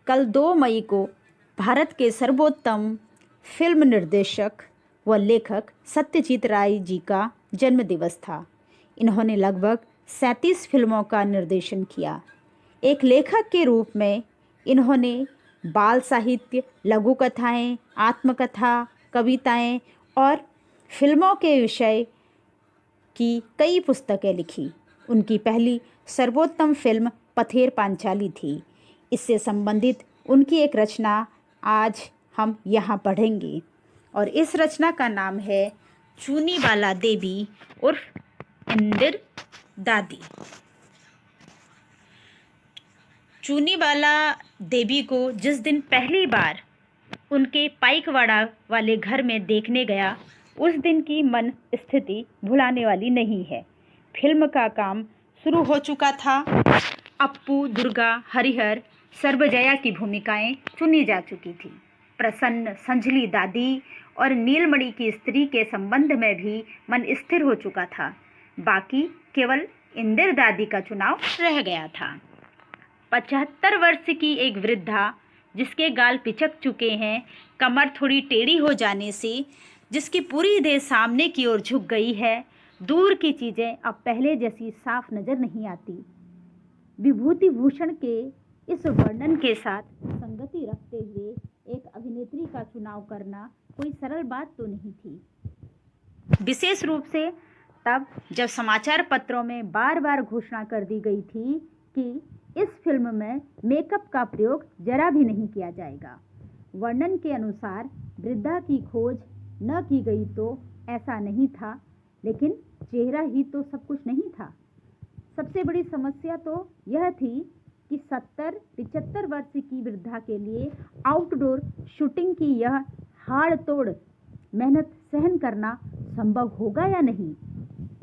कल 2 मई को भारत के सर्वोत्तम फिल्म निर्देशक व लेखक सत्यजीत राय जी का जन्मदिवस था। इन्होंने लगभग 37 फिल्मों का निर्देशन किया। एक लेखक के रूप में इन्होंने बाल साहित्य, लघु कथाएँ, आत्मकथा, कविताएँ और फिल्मों के विषय की कई पुस्तकें लिखी। उनकी पहली सर्वोत्तम फिल्म पथेर पांचाली थी। इससे संबंधित उनकी एक रचना आज हम यहाँ पढ़ेंगे और इस रचना का नाम है चूनीवाला देवी उर्फ इंदिर दादी। चूनीवाला देवी को जिस दिन पहली बार उनके पाइकवाड़ा वाले घर में देखने गया, उस दिन की मन स्थिति भुलाने वाली नहीं है। फिल्म का काम शुरू हो चुका था। अप्पू, दुर्गा, हरिहर, सर्वजया की भूमिकाएं चुनी जा चुकी थी। प्रसन्न, संजली दादी और नीलमणि की स्त्री के संबंध में भी मन स्थिर हो चुका था। बाकी केवल इंदिर दादी का चुनाव रह गया था। 75 वर्ष की एक वृद्धा जिसके गाल पिचक चुके हैं, कमर थोड़ी टेढ़ी हो जाने से जिसकी पूरी देह सामने की ओर झुक गई है, दूर की चीज़ें अब पहले जैसी साफ नज़र नहीं आती। विभूति भूषण के इस वर्णन के साथ संगति रखते हुए एक अभिनेत्री का चुनाव करना कोई सरल बात तो नहीं थी, विशेष रूप से तब जब समाचार पत्रों में बार बार घोषणा कर दी गई थी कि इस फिल्म में मेकअप का प्रयोग जरा भी नहीं किया जाएगा। वर्णन के अनुसार वृद्धा की खोज न की गई तो ऐसा नहीं था, लेकिन चेहरा ही तो सब कुछ नहीं था। सबसे बड़ी समस्या तो यह थी कि 70-75 वर्ष की वृद्धा के लिए आउटडोर शूटिंग की यह हाड़ तोड़ मेहनत सहन करना संभव होगा या नहीं।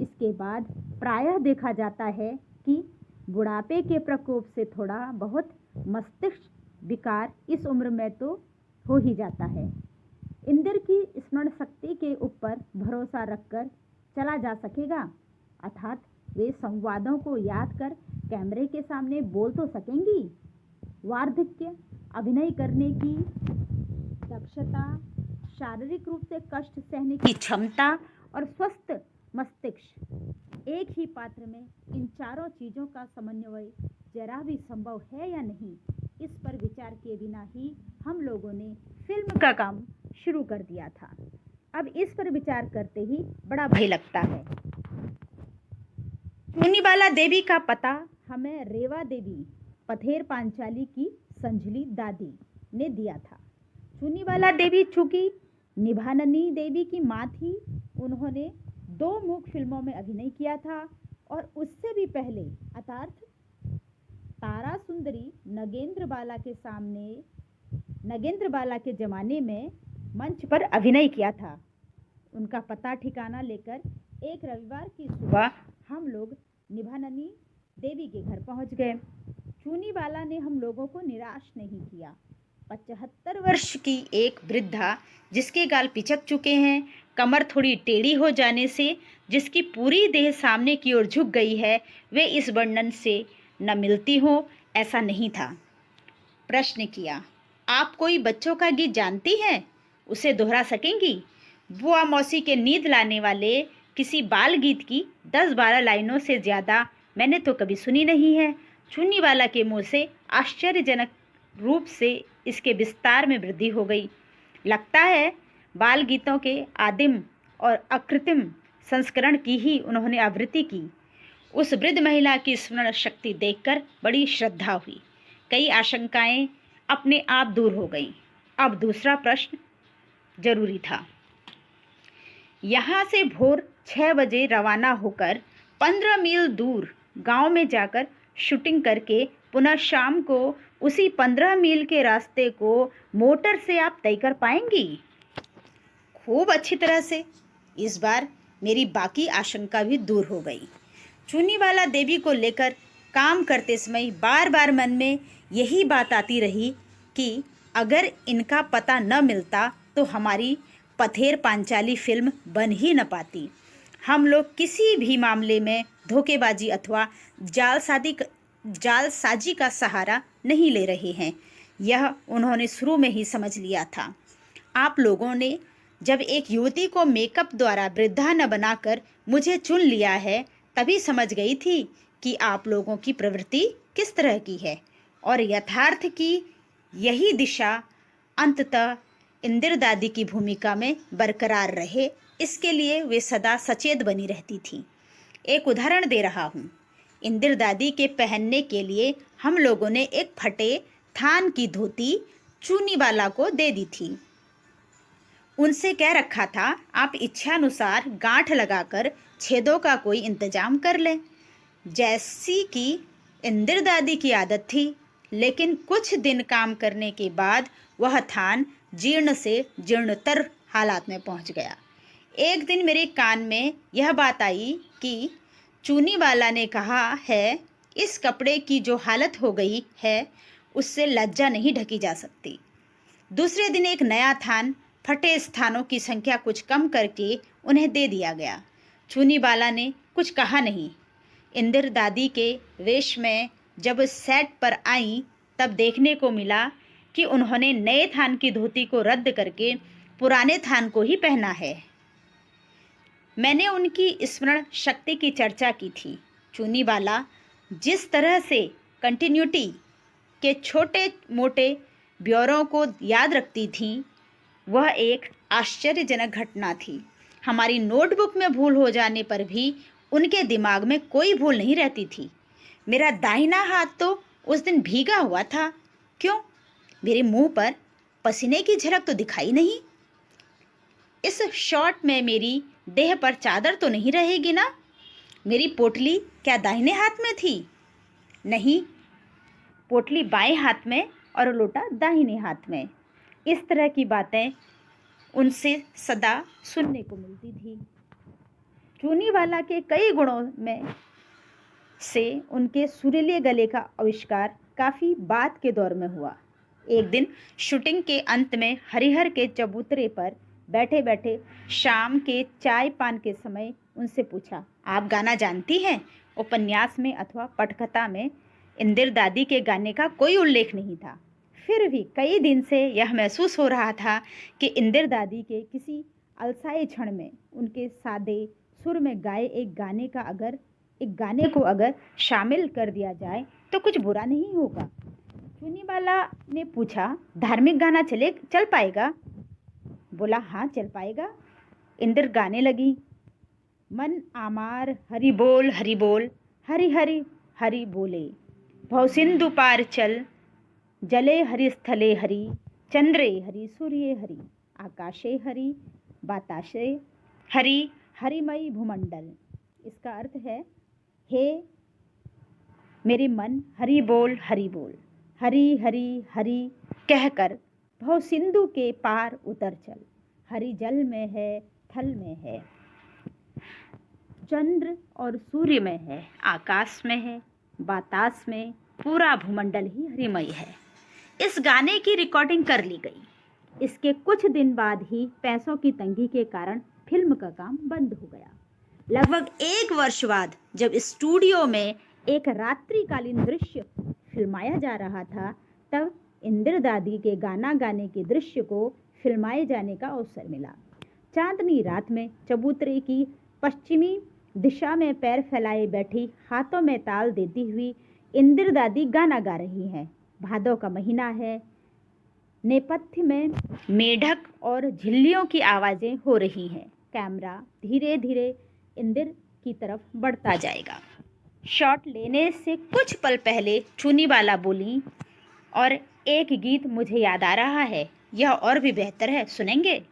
इसके बाद प्रायः देखा जाता है कि बुढ़ापे के प्रकोप से थोड़ा बहुत मस्तिष्क विकार इस उम्र में तो हो ही जाता है। इंदिर की स्मरण शक्ति के ऊपर भरोसा रखकर चला जा सकेगा, अर्थात वे संवादों को याद कर कैमरे के सामने बोल तो सकेंगी। वार्धक्य, अभिनय करने की दक्षता, शारीरिक रूप से कष्ट सहने की क्षमता और स्वस्थ मस्तिष्क, एक ही पात्र में इन चारों चीज़ों का समन्वय जरा भी संभव है या नहीं, इस पर विचार किए बिना ही हम लोगों ने फिल्म का काम शुरू कर दिया था। अब इस पर विचार करते ही बड़ा भय लगता है। चूनीवाला देवी का पता हमें रेवा देवी, पथेर पांचाली की संजली दादी ने दिया था। चूनीवाला देवी चूंकि निभाननी देवी की माँ थी, उन्होंने 2 मूक फिल्मों में अभिनय किया था और उससे भी पहले अर्थात तारा सुंदरी नगेंद्र बाला के ज़माने में मंच पर अभिनय किया था। उनका पता ठिकाना लेकर एक रविवार की सुबह हम लोग निभाननी देवी के घर पहुंच गए। चूनीवाला ने हम लोगों को निराश नहीं किया। 75 वर्ष की एक वृद्धा जिसके गाल पिचक चुके हैं, कमर थोड़ी टेढ़ी हो जाने से जिसकी पूरी देह सामने की ओर झुक गई है, वे इस वर्णन से न मिलती हो ऐसा नहीं था। प्रश्न किया, आप कोई बच्चों का गीत जानती हैं? उसे दोहरा सकेंगी? बुआ मौसी के नींद लाने वाले किसी बाल गीत की 10-12 लाइनों से ज़्यादा मैंने तो कभी सुनी नहीं है। चूनीवाला के मुँह से आश्चर्यजनक रूप से इसके विस्तार में वृद्धि हो गई। लगता है बाल गीतों के आदिम और अकृत्रिम संस्करण की ही उन्होंने आवृत्ति की। उस वृद्ध महिला की स्मरण शक्ति देखकर बड़ी श्रद्धा हुई। कई आशंकाएं अपने आप दूर हो गईं। अब दूसरा प्रश्न जरूरी था। यहाँ से भोर 6 बजे रवाना होकर 15 मील दूर गांव में जाकर शूटिंग करके पुनः शाम को उसी 15 मील के रास्ते को मोटर से आप तय कर पाएंगी? खूब अच्छी तरह से। इस बार मेरी बाकी आशंका भी दूर हो गई। चूनीवाला देवी को लेकर काम करते समय बार बार मन में यही बात आती रही कि अगर इनका पता न मिलता तो हमारी पथेर पांचाली फिल्म बन ही न पाती। हम लोग किसी भी मामले में धोखेबाजी अथवा जालसाजी का सहारा नहीं ले रहे हैं। यह उन्होंने शुरू में ही समझ लिया था। आप लोगों ने जब एक युवती को मेकअप द्वारा वृद्धा न बनाकर मुझे चुन लिया है, तभी समझ गई थी कि आप लोगों की प्रवृत्ति किस तरह की है और यथार्थ की यही दिशा अंततः इंदिरा दादी की भूमिका में बरकरार रहे, इसके लिए वे सदा सचेत बनी रहती थीं। एक उदाहरण दे रहा हूँ। इंदिरा दादी के पहनने के लिए हम लोगों ने एक फटे थान की धोती चूनीवाला को दे दी थी। उनसे कह रखा था, आप इच्छानुसार गांठ लगाकर छेदों का कोई इंतजाम कर लें, जैसी कि इंदिरा दादी की आदत थी। लेकिन कुछ दिन काम करने के बाद वह थान जीर्ण से जीर्णतर हालात में पहुंच गया। एक दिन मेरे कान में यह बात आई कि चूनी वाला ने कहा है, इस कपड़े की जो हालत हो गई है उससे लज्जा नहीं ढकी जा सकती। दूसरे दिन एक नया थान फटे स्थानों की संख्या कुछ कम करके उन्हें दे दिया गया। चूनी वाला ने कुछ कहा नहीं। इंदिरा दादी के वेश में जब सेट पर आई तब देखने को मिला कि उन्होंने नए थान की धोती को रद्द करके पुराने थान को ही पहना है। मैंने उनकी स्मरण शक्ति की चर्चा की थी। चूनी वाला जिस तरह से कंटिन्यूटी के छोटे मोटे ब्यौरों को याद रखती थी, वह एक आश्चर्यजनक घटना थी। हमारी नोटबुक में भूल हो जाने पर भी उनके दिमाग में कोई भूल नहीं रहती थी। मेरा दाहिना हाथ तो उस दिन भीगा हुआ था। क्यों? मेरे मुंह पर पसीने की झलक तो दिखाई नहीं। इस शॉट में मेरी देह पर चादर तो नहीं रहेगी ना? मेरी पोटली क्या दाहिने हाथ में थी? नहीं, पोटली बाएं हाथ में और लोटा दाहिने हाथ में। इस तरह की बातें उनसे सदा सुनने को मिलती थी। चूनीवाला के कई गुणों में से उनके सुरीले गले का आविष्कार काफ़ी बाद के दौर में हुआ। एक दिन शूटिंग के अंत में हरिहर के चबूतरे पर बैठे बैठे शाम के चाय पान के समय उनसे पूछा, आप गाना जानती हैं? उपन्यास में अथवा पटकथा में इंदिरा दादी के गाने का कोई उल्लेख नहीं था। फिर भी कई दिन से यह महसूस हो रहा था कि इंदिरा दादी के किसी अलसाए क्षण में उनके सादे सुर में गाए एक गाने को अगर शामिल कर दिया जाए तो कुछ बुरा नहीं होगा। चुनीवाला ने पूछा, धार्मिक गाना चल पाएगा? बोला, हाँ चल पाएगा। इंदिरा गाने लगी, मन आमार हरि बोल हरि हरि हरि बोले, भव सिंधु पार चल, जले हरि स्थले हरि, चंद्रे हरि सूर्ये हरि, आकाशे हरि बाताशे हरि, हरिमय भूमंडल। इसका अर्थ है, हे मेरे मन हरि बोल हरि हरि हरि कहकर भव सिंधु के पार उतर चल। हरि जल में है, थल में है, चंद्र और सूर्य में है, आकाश में है, बातास में, पूरा भूमंडल ही हरिमय है। इस गाने की रिकॉर्डिंग कर ली गई। इसके कुछ दिन बाद ही पैसों की तंगी के कारण फिल्म का काम बंद हो गया। लगभग 1 वर्ष बाद जब स्टूडियो में एक रात्रिकालीन दृश्य फिल्माया जा रहा था, तब इंदिरा दादी के गाना गाने के दृश्य को फिल्माए जाने का अवसर मिला। चांदनी रात में चबूतरे की पश्चिमी दिशा में पैर फैलाए बैठी, हाथों में ताल देती हुई इंदिरा दादी गाना गा रही हैं। भादों का महीना है। नेपथ्य में मेढक और झिल्लियों की आवाज़ें हो रही हैं। कैमरा धीरे धीरे इंदिरा की तरफ बढ़ता जाएगा। शॉट लेने से कुछ पल पहले चूनीवाला बोली, और एक गीत मुझे याद आ रहा है, यह और भी बेहतर है, सुनेंगे?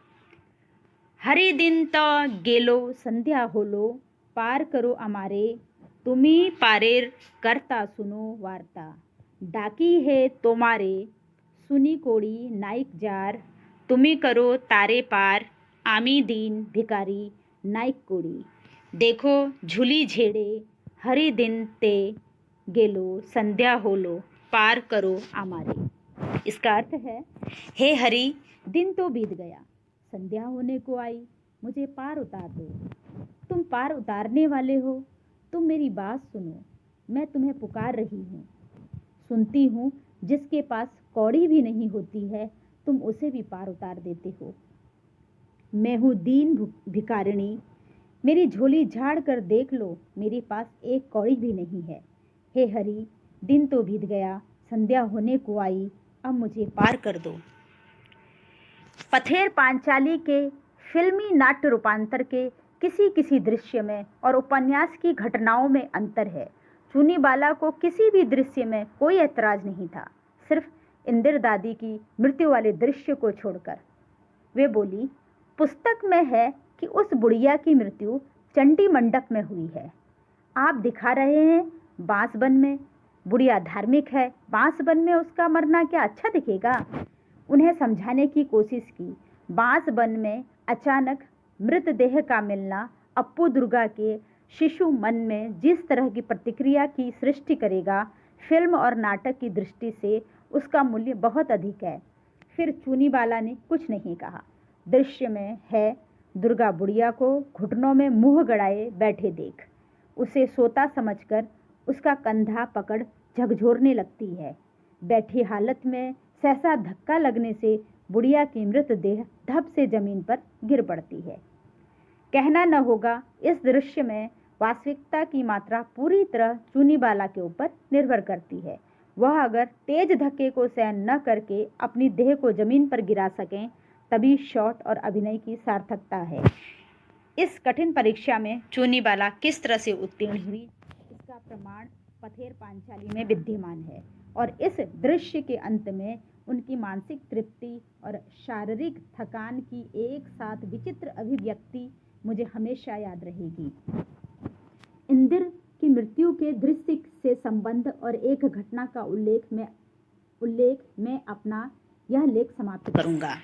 हरि दिन तो गेलो संध्या होलो, पार करो अमारे, तुम्ही पारेर करता सुनो वार्ता, डाकी है तोमारे, सुनी कोड़ी नाइक जार, तुम्ही करो तारे पार, आमी दीन भिकारी नाइक कोड़ी, देखो झुली झेड़े, हरि दिन ते गेलो संध्या होलो, पार करो अमारे। इसका अर्थ है, हे हरि, दिन तो बीत गया, संध्या होने को आई, मुझे पार उतार दो। तुम पार उतारने वाले हो, तुम मेरी बात सुनो, मैं तुम्हें पुकार रही हूँ, सुनती हूँ, जिसके पास कौड़ी भी नहीं होती है तुम उसे भी पार उतार देते हो। मैं हूँ दीन भिखारिणी, मेरी झोली झाड़ कर देख लो, मेरे पास एक कौड़ी भी नहीं है। हे हरि, दिन तो बीत गया, संध्या होने को आई, अब मुझे पार कर दो। पथेर पांचाली के फिल्मी नाट्य रूपांतर के किसी किसी दृश्य में और उपन्यास की घटनाओं में अंतर है। चूनी बाला को किसी भी दृश्य में कोई ऐतराज नहीं था, सिर्फ इंदिर दादी की मृत्यु वाले दृश्य को छोड़कर। वे बोली, पुस्तक में है कि उस बुढ़िया की मृत्यु चंडी मंडप में हुई है। आप दिखा रहे हैं बांसबन में। बुढ़िया धार्मिक है, बांसबन में उसका मरना क्या अच्छा दिखेगा? उन्हें समझाने की कोशिश की। बांसबन में अचानक मृतदेह का मिलना अप्पू दुर्गा के शिशु मन में जिस तरह की प्रतिक्रिया की सृष्टि करेगा, फिल्म और नाटक की दृष्टि से उसका मूल्य बहुत अधिक है। फिर चूनी बाला ने कुछ नहीं कहा। दृश्य में है दुर्गा बुढ़िया को घुटनों में मुंह गड़ाए बैठे देख उसे सोता समझकर उसका कंधा पकड़ झकझोरने लगती है। बैठी हालत में सहसा धक्का लगने से बुढ़िया की मृतदेह धप से जमीन पर गिर पड़ती है। कहना न होगा, इस दृश्य में वास्तविकता की मात्रा पूरी तरह चूनी बाला के ऊपर निर्भर करती है। वह अगर तेज धक्के को सहन न करके अपनी देह को जमीन पर गिरा सकें, तभी शॉट और अभिनय की सार्थकता है। इस कठिन परीक्षा में चूनी बाला किस तरह से उत्तीर्ण हुई, इसका प्रमाण पथेर पांचाली में विद्यमान है। और इस दृश्य के अंत में उनकी मानसिक तृप्ति और शारीरिक थकान की एक साथ विचित्र अभिव्यक्ति मुझे हमेशा याद रहेगी। इंदिर की मृत्यु के दृश्य से संबंध और एक घटना का उल्लेख में अपना यह लेख समाप्त करूंगा।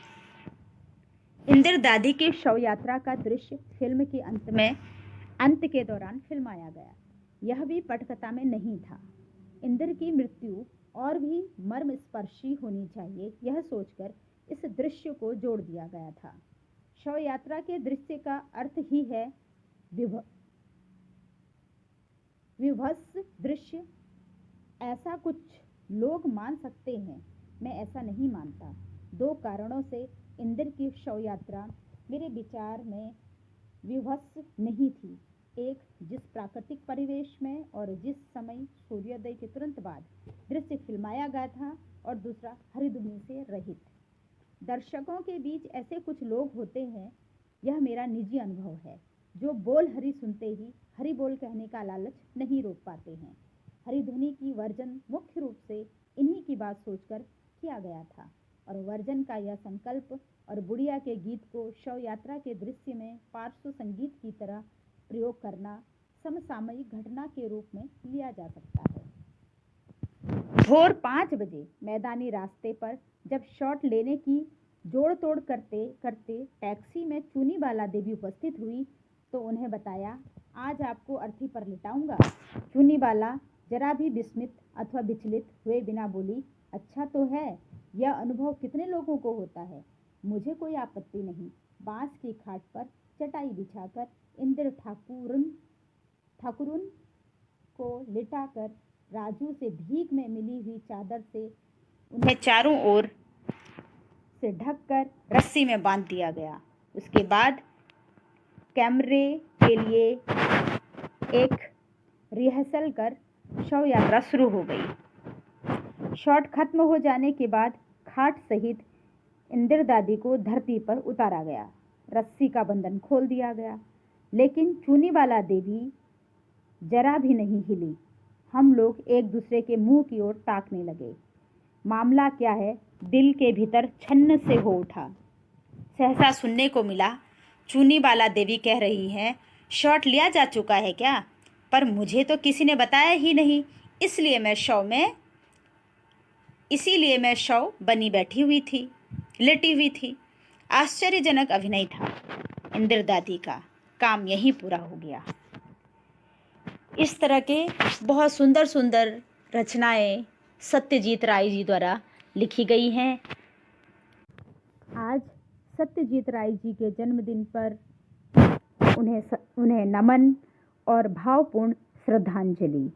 इंदिर दादी की शव यात्रा का दृश्य फिल्म के अंत के दौरान फिल्माया गया। यह भी पटकथा में नहीं था। इंदिर की मृत्यु और भी मर्मस्पर्शी होनी चाहिए, यह सोचकर इस दृश्य को जोड़ दिया गया था। शव यात्रा के दृश्य का अर्थ ही है विभत्स दृश्य। ऐसा कुछ लोग मान सकते हैं, मैं ऐसा नहीं मानता। दो कारणों से इंदिर की शव यात्रा मेरे विचार में विभत्स नहीं थी। एक, जिस प्राकृतिक परिवेश में और जिस समय सूर्योदय के तुरंत बाद दृश्य फिल्माया गया था, और दूसरा हरिध्वनि से रहित। दर्शकों के बीच ऐसे कुछ लोग होते हैं, यह मेरा निजी अनुभव है, जो बोल हरि सुनते ही हरि बोल कहने का लालच नहीं रोक पाते हैं। हरिध्वनि की वर्जन मुख्य रूप से इन्हीं की बात सोचकर किया गया था, और वर्जन का यह संकल्प और बुढ़िया के गीत को शव यात्रा के दृश्य में पार्श्व संगीत की तरह प्रयोग करना समसामयिक घटना के रूप में लिया जा सकता है। भोर 5 बजे मैदानी रास्ते पर जब शॉट लेने की जोड़ तोड़ करते करते टैक्सी में चूनी बाला देवी उपस्थित हुई, तो उन्हें बताया, आज आपको अर्थी पर लिटाऊंगा। चूनी बाला जरा भी विस्मित अथवा विचलित हुए बिना बोली, अच्छा तो है, यह अनुभव कितने लोगों को होता है, मुझे कोई आपत्ति नहीं। बांस की खाट पर चटाई बिछाकर इंदिर ठाकुरुन को लिटाकर राजू से भीख में मिली हुई चादर से उन्हें चारों ओर से ढककर रस्सी में बांध दिया गया। उसके बाद कैमरे के लिए एक रिहर्सल कर शव यात्रा शुरू हो गई। शॉट खत्म हो जाने के बाद खाट सहित इंदिर दादी को धरती पर उतारा गया, रस्सी का बंधन खोल दिया गया, लेकिन चूनी बाला देवी जरा भी नहीं हिली। हम लोग एक दूसरे के मुंह की ओर ताकने लगे। मामला क्या है, दिल के भीतर छन्न से हो उठा। सहसा सुनने को मिला, चूनी बाला देवी कह रही हैं, शॉट लिया जा चुका है क्या? पर मुझे तो किसी ने बताया ही नहीं, इसीलिए मैं शव बनी बैठी हुई थी, लेटी हुई थी। आश्चर्यजनक अभिनय था इंदिर दादी का, काम यहीं पूरा हो गया। इस तरह के बहुत सुंदर सुंदर रचनाएं सत्यजीत राय जी द्वारा लिखी गई हैं। आज सत्यजीत राय जी के जन्मदिन पर उन्हें नमन और भावपूर्ण श्रद्धांजलि।